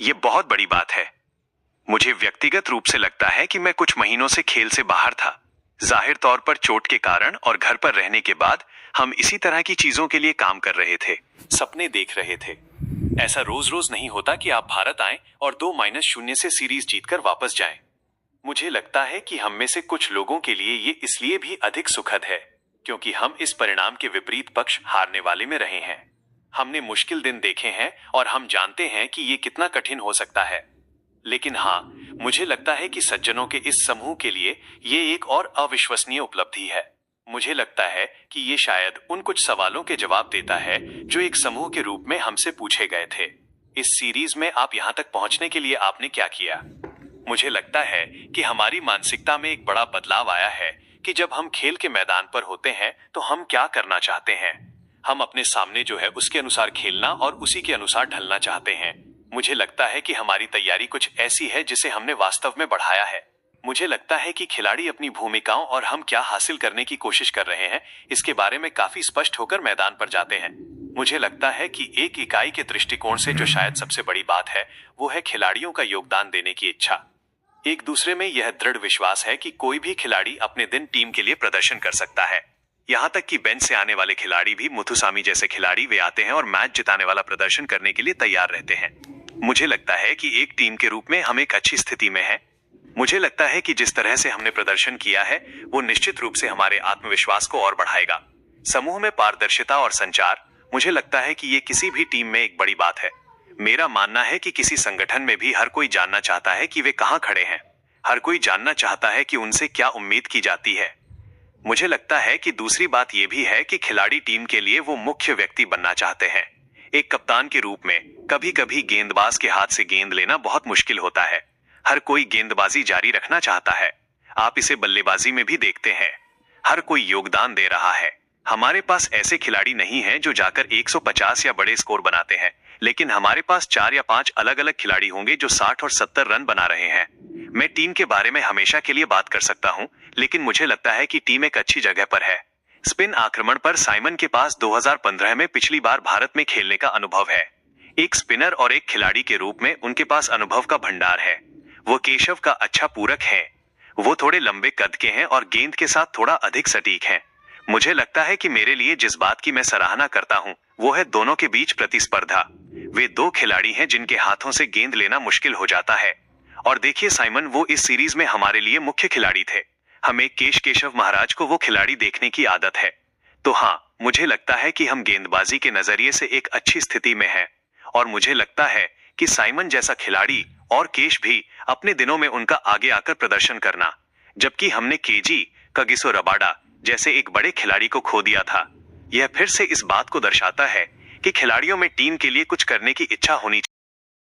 ये बहुत बड़ी बात है। मुझे व्यक्तिगत रूप से लगता है कि मैं कुछ महीनों से खेल से बाहर था। जाहिर तौर पर चोट के कारण और घर पर रहने के बाद हम इसी तरह की चीजों के लिए काम कर रहे थे, सपने देख रहे थे। ऐसा रोज रोज नहीं होता कि आप भारत आएं और 2-0 से सीरीज जीतकर वापस जाएं। मुझे लगता है कि हम में से कुछ लोगों के लिए ये इसलिए भी अधिक सुखद है क्योंकि हम इस परिणाम के विपरीत पक्ष हारने वाले में रहे हैं। हमने मुश्किल दिन देखे हैं और हम जानते हैं कि ये कितना कठिन हो सकता है। लेकिन हाँ, मुझे लगता है कि सज्जनों के इस समूह के लिए ये एक और अविश्वसनीय उपलब्धि है। मुझे लगता है कि ये शायद उन कुछ सवालों के जवाब देता है जो एक समूह के रूप में हमसे पूछे गए थे। इस सीरीज में आप यहाँ तक पहुंचने के लिए आपने क्या किया? मुझे लगता है कि हमारी मानसिकता में एक बड़ा बदलाव आया है कि जब हम खेल के मैदान पर होते हैं तो हम क्या करना चाहते हैं। हम अपने सामने जो है उसके अनुसार खेलना और उसी के अनुसार ढलना चाहते हैं। मुझे लगता है कि हमारी तैयारी कुछ ऐसी है जिसे हमने वास्तव में बढ़ाया है। मुझे लगता है कि खिलाड़ी अपनी भूमिकाओं और हम क्या हासिल करने की कोशिश कर रहे हैं इसके बारे में काफी स्पष्ट होकर मैदान पर जाते हैं। मुझे लगता है कि एक इकाई के दृष्टिकोण से जो शायद सबसे बड़ी बात है वो है खिलाड़ियों का योगदान देने की इच्छा। एक दूसरे में यह दृढ़ विश्वास है कि कोई भी खिलाड़ी अपने दिन टीम के लिए प्रदर्शन कर सकता है। यहाँ तक कि बेंच से आने वाले खिलाड़ी भी, मुथुसामी जैसे खिलाड़ी, वे आते हैं और मैच जिताने वाला प्रदर्शन करने के लिए तैयार रहते हैं। मुझे लगता है कि एक टीम के रूप में हम एक अच्छी स्थिति में हैं। मुझे लगता है कि जिस तरह से हमने प्रदर्शन किया है वो निश्चित रूप से हमारे आत्मविश्वास को और बढ़ाएगा। समूह में पारदर्शिता और संचार, मुझे लगता है कि ये किसी भी टीम में एक बड़ी बात है। मेरा मानना है कि किसी संगठन में भी हर कोई जानना चाहता है कि वे कहाँ खड़े हैं। हर कोई जानना चाहता है कि उनसे क्या उम्मीद की जाती है। मुझे लगता है कि दूसरी बात यह भी है कि खिलाड़ी टीम के लिए वो मुख्य व्यक्ति बनना चाहते हैं। एक कप्तान के रूप में कभी कभी गेंदबाज के हाथ से गेंद लेना बहुत मुश्किल होता है। हर कोई गेंदबाजी जारी रखना चाहता है। आप इसे बल्लेबाजी में भी देखते हैं। हर कोई योगदान दे रहा है। हमारे पास ऐसे खिलाड़ी नहीं हैं जो जाकर 150 या बड़े स्कोर बनाते हैं, लेकिन हमारे पास 4 या 5 अलग अलग खिलाड़ी होंगे जो 60 और 70 रन बना रहे हैं। मैं टीम के बारे में हमेशा के लिए बात कर सकता हूं, लेकिन मुझे लगता है कि टीम एक अच्छी जगह पर है। स्पिन आक्रमण पर साइमन के पास 2015 में पिछली बार भारत में खेलने का अनुभव है। एक स्पिनर और एक खिलाड़ी के रूप में उनके पास अनुभव का भंडार है। वो केशव का अच्छा पूरक है। वो थोड़े लंबे कद के हैं और गेंद के साथ थोड़ा अधिक सटीक हैं। मुझे लगता है कि मेरे लिए जिस बात की मैं सराहना करता हूं वो है दोनों के बीच प्रतिस्पर्धा। वे दो खिलाड़ी हैं जिनके हाथों से गेंद लेना मुश्किल हो जाता है। और देखिए साइमन, वो इस सीरीज में हमारे लिए मुख्य खिलाड़ी थे। हमें केशव महाराज को वो खिलाड़ी देखने की आदत है। तो हाँ, मुझे लगता है कि हम गेंदबाजी के नजरिए से एक अच्छी स्थिति में हैं। और मुझे लगता है कि साइमन जैसा खिलाड़ी और केश भी अपने दिनों में उनका आगे आकर प्रदर्शन करना, जबकि हमने केजी कगिसो रबाडा जैसे एक बड़े खिलाड़ी को खो दिया था। यह फिर से इस बात को दर्शाता है कि खिलाड़ियों में टीम के लिए कुछ करने की इच्छा होनी चाहिए।